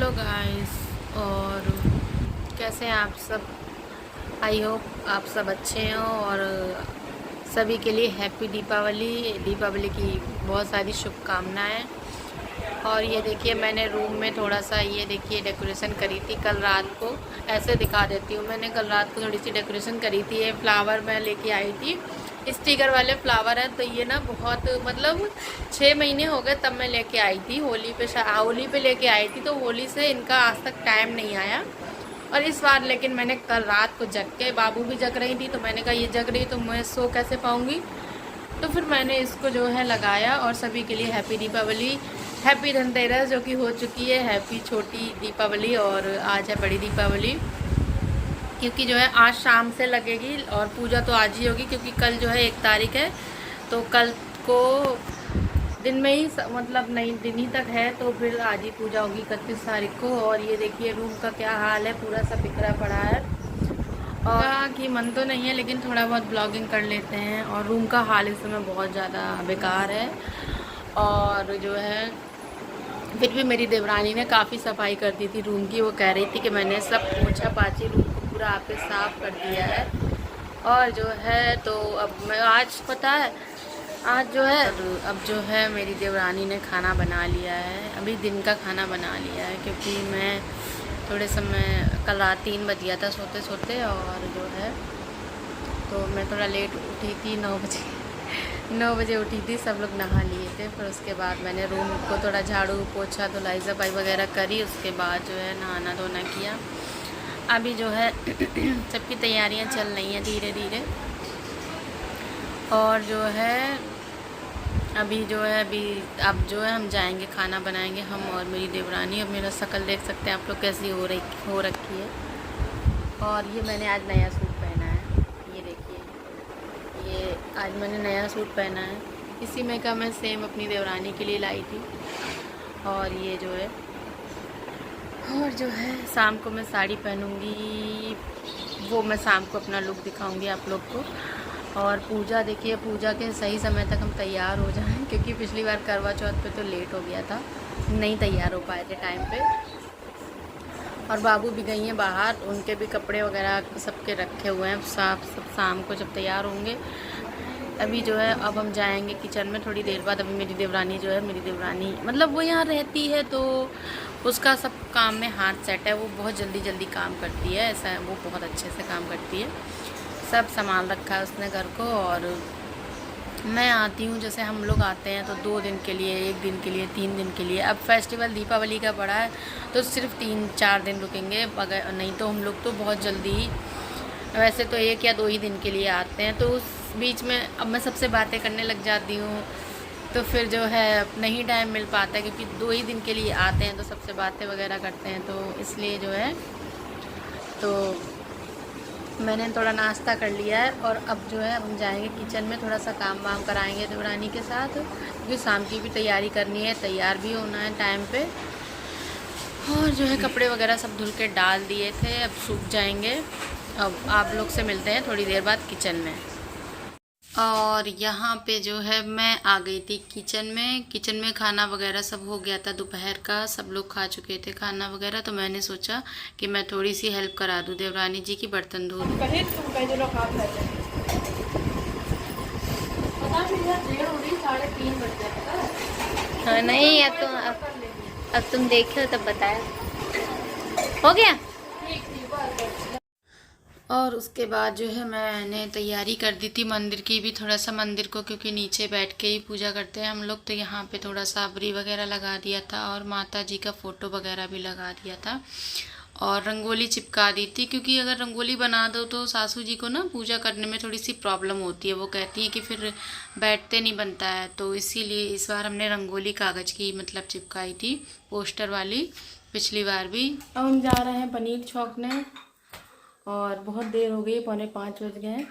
Hello guys. और कैसे हैं आप सब। आई होप आप सब अच्छे हो। और सभी के लिए हैप्पी दीपावली की बहुत सारी शुभकामनाएं। और ये देखिए मैंने रूम में थोड़ा सा ये देखिए डेकोरेशन करी थी कल रात को। ऐसे दिखा देती हूँ, मैंने कल रात को थोड़ी सी डेकोरेशन करी थी। ये फ्लावर मैं लेके आई थी, स्टिकर वाले फ्लावर हैं। तो ये ना बहुत मतलब 6 महीने हो गए तब मैं लेके आई थी। होली पे लेके आई थी, तो होली से इनका आज तक टाइम नहीं आया। और इस बार लेकिन मैंने कल रात को जग के, बाबू भी जग रही थी तो मैंने कहा ये जग रही तो मैं सो कैसे पाऊँगी। तो फिर मैंने इसको जो है लगाया। और सभी के लिए हैप्पी दीपावली, हैप्पी धनतेरस जो कि हो चुकी है, हैप्पी छोटी दीपावली और आज है बड़ी दीपावली। क्योंकि जो है आज शाम से लगेगी और पूजा तो आज ही होगी, क्योंकि कल जो है 1 तारीख है। तो कल को दिन में ही मतलब नहीं दिन ही तक है, तो फिर आज ही पूजा होगी 31 तारीख को। और ये देखिए रूम का क्या हाल है, पूरा सा बिखरा पड़ा है। और कि मन तो नहीं है लेकिन थोड़ा बहुत ब्लॉगिंग कर लेते हैं। और रूम का हाल इस समय बहुत ज़्यादा बेकार है। और जो है फिर भी मेरी देवरानी ने काफ़ी सफाई कर दी थी रूम की। वो कह रही थी कि मैंने सब पोछा पाछी रूम को पूरा आपे साफ़ कर दिया है। और जो है तो अब मैं आज पता है आज जो है अब जो है मेरी देवरानी ने खाना बना लिया है, अभी दिन का खाना बना लिया है। क्योंकि मैं थोड़े समय कल रात 3 बज गया था सोते सोते। और जो है तो मैं थोड़ा लेट उठी थी, 9 बजे उठी थी। सब लोग नहा लिए थे। फिर उसके बाद मैंने रूम को थोड़ा झाड़ू पोछा धुलाई सफाई वगैरह करी। उसके बाद जो है नहाना धोना किया। अभी जो है सबकी तैयारियां चल रही हैं धीरे धीरे। और जो है अभी जो है अब जो है हम जाएंगे खाना बनाएंगे, हम और मेरी देवरानी। अब मेरा शक्ल देख सकते हैं आप लोग कैसी हो रखी है। और ये मैंने आज नया सूट पहना है, ये देखिए ये आज मैंने नया सूट पहना है। इसी में का मैं सेम अपनी देवरानी के लिए लाई थी। और ये जो है और जो है शाम को मैं साड़ी पहनूंगी, वो मैं शाम को अपना लुक दिखाऊंगी आप लोग को। और पूजा देखिए, पूजा के सही समय तक हम तैयार हो जाएं, क्योंकि पिछली बार करवा चौथ पे तो लेट हो गया था, नहीं तैयार हो पाए थे टाइम पे। और बाबू भी गई हैं बाहर, उनके भी कपड़े वगैरह सबके रखे हुए हैं सब शाम को जब तैयार होंगे। अभी जो है अब हम जाएंगे किचन में थोड़ी देर बाद। अभी मेरी देवरानी मतलब वो यहाँ रहती है तो उसका सब काम में हाथ सेट है। वो बहुत जल्दी जल्दी काम करती है, ऐसा है, वो बहुत अच्छे से काम करती है। सब संभाल रखा है उसने घर को। और मैं आती हूँ, जैसे हम लोग आते हैं तो 2 दिन के लिए, 1 दिन के लिए, 3 दिन के लिए। अब फेस्टिवल दीपावली का पड़ा है तो सिर्फ 3-4 दिन रुकेंगे, अगर नहीं तो हम लोग तो बहुत जल्दी, वैसे तो 1 या 2 ही दिन के लिए आते हैं। तो उस बीच में अब मैं सबसे बातें करने लग जाती हूँ, तो फिर जो है नहीं टाइम मिल पाता है, क्योंकि 2 ही दिन के लिए आते हैं तो सबसे बातें वगैरह करते हैं। तो इसलिए जो है तो मैंने थोड़ा नाश्ता कर लिया है। और अब जो है हम जाएंगे किचन में, थोड़ा सा काम वाम कराएंगे देवरानी के साथ, क्योंकि शाम की भी तैयारी करनी है, तैयार भी होना है टाइम पे। और जो है कपड़े वगैरह सब धुल के डाल दिए थे, अब सूख जाएंगे। अब आप लोग से मिलते हैं थोड़ी देर बाद किचन में। और यहाँ पे जो है मैं आ गई थी किचन में खाना वगैरह सब हो गया था दोपहर का, सब लोग खा चुके थे खाना वगैरह। तो मैंने सोचा कि मैं थोड़ी सी हेल्प करा दूँ देवरानी जी की, बर्तन धो दूँ। हाँ नहीं, अब तुम देखे हो तब बताया, हो गया। और उसके बाद जो है मैंने तैयारी कर दी थी मंदिर की भी, थोड़ा सा मंदिर को, क्योंकि नीचे बैठ के ही पूजा करते हैं हम लोग, तो यहाँ पे थोड़ा सा अबरी वगैरह लगा दिया था और माता जी का फ़ोटो वगैरह भी लगा दिया था। और रंगोली चिपका दी थी, क्योंकि अगर रंगोली बना दो तो सासू जी को ना पूजा करने में थोड़ी सी प्रॉब्लम होती है। वो कहती हैं कि फिर बैठते नहीं बनता है, तो इसीलिए इस बार हमने रंगोली कागज़ की मतलब चिपकाई थी, पोस्टर वाली, पिछली बार भी। अब हम जा रहे हैं पनीर छौंकने, और बहुत देर हो गई, 4:45 बज गए हैं।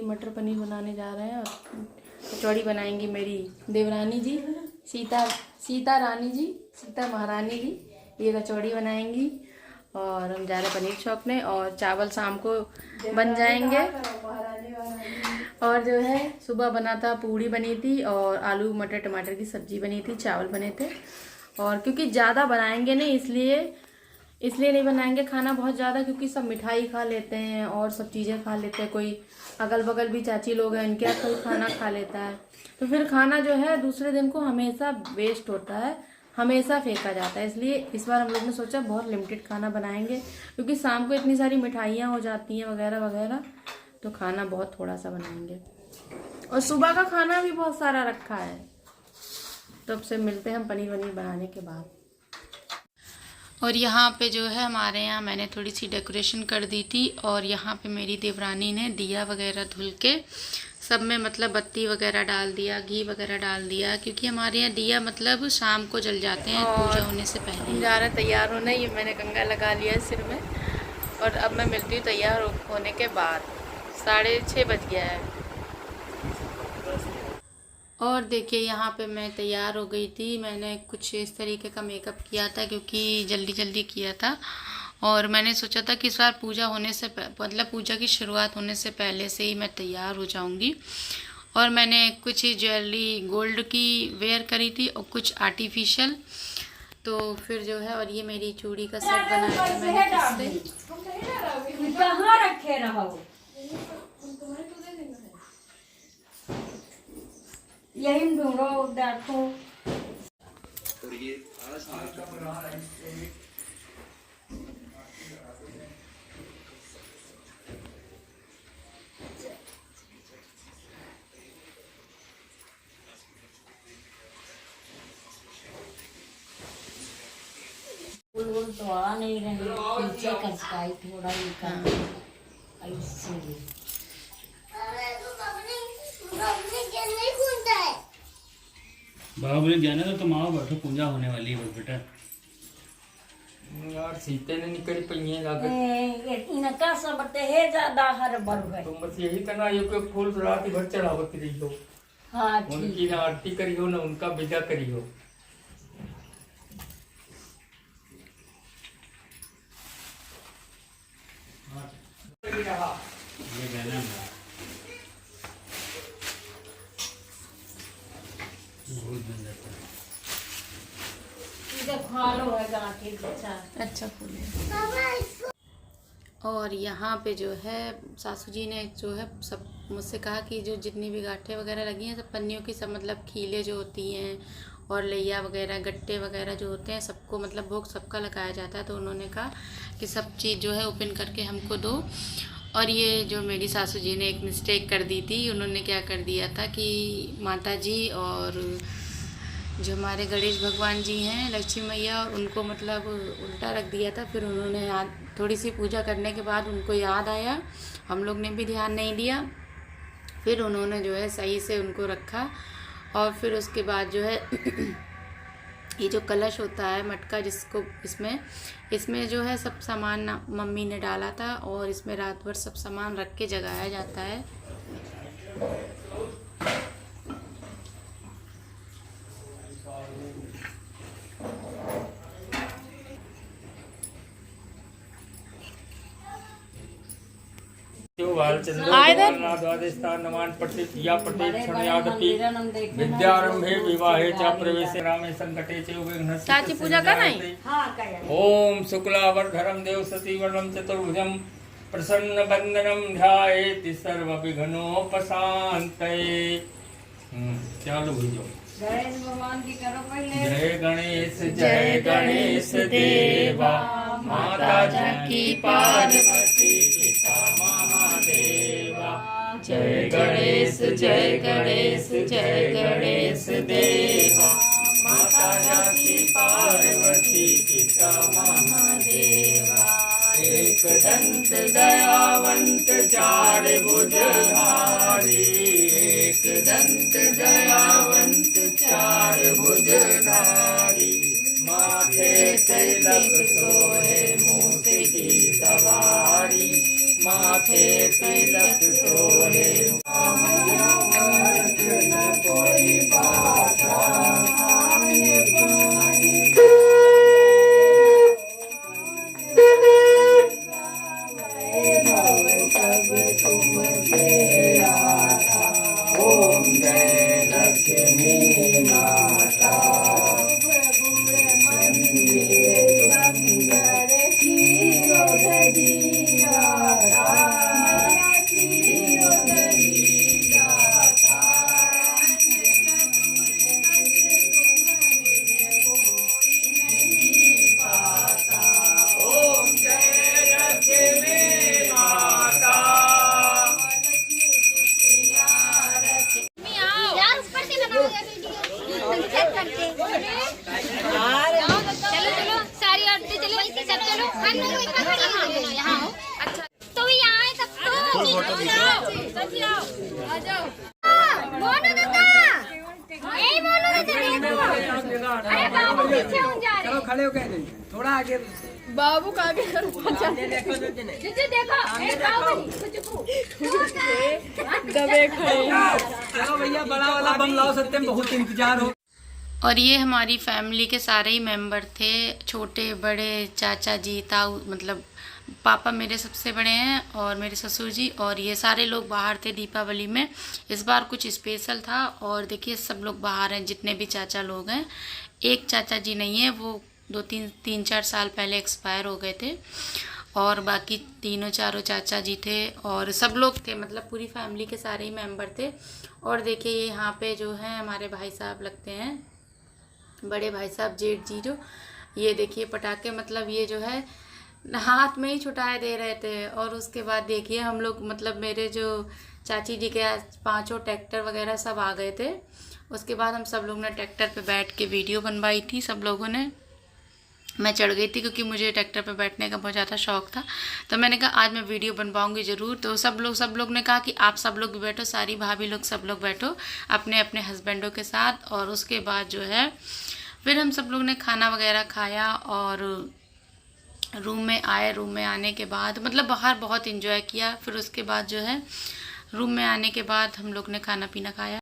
मटर पनीर बनाने जा रहे हैं। और कचौड़ी बनाएंगी मेरी देवरानी जी, सीता महारानी जी, ये कचौड़ी बनाएंगी। और हम जा रहे हैं पनीर छौंकने, और चावल शाम को बन जाएंगे। और जो है सुबह बना था, पूड़ी बनी थी और आलू मटर टमाटर की सब्जी बनी थी, चावल बने थे। और क्योंकि ज़्यादा बनाएंगे नहीं, इसलिए नहीं बनाएंगे खाना बहुत ज़्यादा, क्योंकि सब मिठाई खा लेते हैं और सब चीज़ें खा लेते हैं। कोई अगल बगल भी चाची लोग हैं, इनके यहाँ कोई खाना खा लेता है, तो फिर खाना जो है दूसरे दिन को हमेशा वेस्ट होता है, हमेशा फेंका जाता है। इसलिए इस बार हम लोग ने सोचा बहुत लिमिटेड खाना बनाएंगे, क्योंकि शाम को इतनी सारी मिठाइयाँ हो जाती हैं वगैरह वगैरह, तो खाना बहुत थोड़ा सा बनाएंगे। और सुबह का खाना भी बहुत सारा रखा है, तो अब से मिलते हैं हम पनीर वनीर बनाने के बाद। और यहाँ पे जो है हमारे यहाँ मैंने थोड़ी सी डेकोरेशन कर दी थी, और यहाँ पे मेरी देवरानी ने दिया वगैरह धुल के सब में मतलब बत्ती वगैरह डाल दिया, घी वगैरह डाल दिया, क्योंकि हमारे यहाँ दिया मतलब शाम को जल जाते हैं पूजा होने से पहले। जा रहे तैयार होने, ये मैंने कंगा लगा लिया है सिर में, और अब मैं मिलती हूँ तैयार होने के बाद। 6:30 बज गया है। और देखिए यहाँ पे मैं तैयार हो गई थी। मैंने कुछ इस तरीके का मेकअप किया था, क्योंकि जल्दी जल्दी किया था, और मैंने सोचा था कि इस बार पूजा होने से मतलब पूजा की शुरुआत होने से पहले से ही मैं तैयार हो जाऊंगी। और मैंने कुछ ज्वेलरी गोल्ड की वेयर करी थी और कुछ आर्टिफिशियल, तो फिर जो है, और ये मेरी चूड़ी का सेट बनाया था मैंने किससे। कहाँ रखे रहो, यही ढूंढो देखो। फूल तो आ नहीं रहे, पीछे खसकाई थोड़ा ही काम ऐसे। बाबू ज्ञान है, तो तुम आओ बैठो, पूजा होने वाली है बेटा। यार सीते ने निकल पई लागत इनका सब है ज्यादा हर बर है। तुम बस यही करना, ये कोई फूल रात भर चढ़ावत रही हो। हाँ, उनकी ना आरती करी हो ना उनका विदा करी हो। अच्छा फूल है। और यहाँ पे जो है सासू जी ने जो है सब मुझसे कहा कि जो जितनी भी गांठें वगैरह लगी हैं सब पन्नियों की, सब मतलब खीले जो होती हैं और लैया वगैरह गट्टे वगैरह जो होते हैं सबको मतलब भोग सबका लगाया जाता है। तो उन्होंने कहा कि सब चीज़ जो है ओपन करके हमको दो। और ये जो मेरी सासू जी ने एक मिस्टेक कर दी थी, उन्होंने क्या कर दिया था कि माता जी और जो हमारे गणेश भगवान जी हैं, लक्ष्मी मैया, और उनको मतलब उल्टा रख दिया था। फिर उन्होंने थोड़ी सी पूजा करने के बाद उनको याद आया, हम लोग ने भी ध्यान नहीं दिया, फिर उन्होंने जो है सही से उनको रखा। और फिर उसके बाद जो है ये जो कलश होता है मटका, जिसको इसमें जो है सब सामान मम्मी ने डाला था, और इसमें रात भर सब सामान रख के जगाया जाता है। विद्यारंभे विवाहे च प्रवेशे रामे संकटे च विघ्नस्य चाची पूजा कर रही। ओम शुक्लावरधरं देव सतीवर्णं चतुर्भुजं प्रसन्न वंदनं ध्यायेति सर्व विघ्नोपशान्तये। चालू हो जाओ। गणेश भगवान की करो पहले। जय गणेश देवा, माता जानकी पार्वती पिता महादेवा। जय गणेश जय गणेश जय गणेश देवा, माता जानकी पार्वती पिता महादेवा। एक दंत दयावंत चार भुजधारी, एक दंत दयावंत चार भुजधारी। माथे तिलक सोहे मूसे की सवारी, माथे तिलक सोहे कोई बाता। ओम जय लक्ष्मी माता। तो यहाँ आए तब चलो खड़े हो गए थोड़ा आगे बाबू का आगे दबे खड़े। चलो भैया बड़ा वाला बम लाओ, सत्य में बहुत इंतजार हो। और ये हमारी फैमिली के सारे ही मेंबर थे, छोटे बड़े, चाचा जी, ताऊ, मतलब पापा मेरे सबसे बड़े हैं और मेरे ससुर जी, और ये सारे लोग बाहर थे दीपावली में। इस बार कुछ स्पेशल था और देखिए सब लोग बाहर हैं, जितने भी चाचा लोग हैं। एक चाचा जी नहीं है, वो 3-4 साल पहले एक्सपायर हो गए थे, और बाकी तीनों चारों चाचा जी थे और सब लोग थे, मतलब पूरी फैमिली के सारे ही मेंबर थे। और देखिए ये यहाँ पे जो है हमारे भाई साहब लगते हैं, बड़े भाई साहब, जेठ जी, जो ये देखिए पटाखे, मतलब ये जो है हाथ में ही छुटाए दे रहे थे। और उसके बाद देखिए हम लोग, मतलब मेरे जो चाची जी के 5 ट्रैक्टर वगैरह सब आ गए थे। उसके बाद हम सब लोग ने ट्रैक्टर पे बैठ के वीडियो बनवाई थी सब लोगों ने। मैं चढ़ गई थी क्योंकि मुझे ट्रैक्टर पे बैठने का बहुत ज़्यादा शौक था, तो मैंने कहा आज मैं वीडियो बनवाऊंगी ज़रूर। तो सब लोग ने कहा कि आप सब लोग भी बैठो, सारी भाभी लोग सब लोग बैठो अपने अपने हस्बैंडों के साथ। और उसके बाद जो है फिर हम सब लोग ने खाना वगैरह खाया और रूम में आए। रूम में आने के बाद मतलब बाहर बहुत इन्जॉय किया। फिर उसके बाद जो है रूम में आने के बाद हम लोग ने खाना पीना खाया।